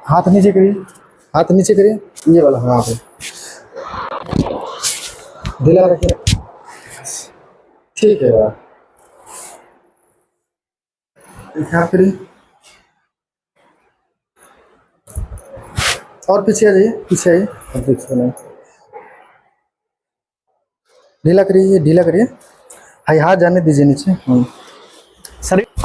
हाथ नीचे करिए, हाथ नीचे करिए, ये वाला हाँ पे ढीला रखिए। ठीक है यार, हाथ करिए और पीछे आ जाइए, पीछे आइए। अब देखिए नहीं, ढीला करिए, ढीला करिए। हाई हाथ जाने दीजिए नीचे। शरीर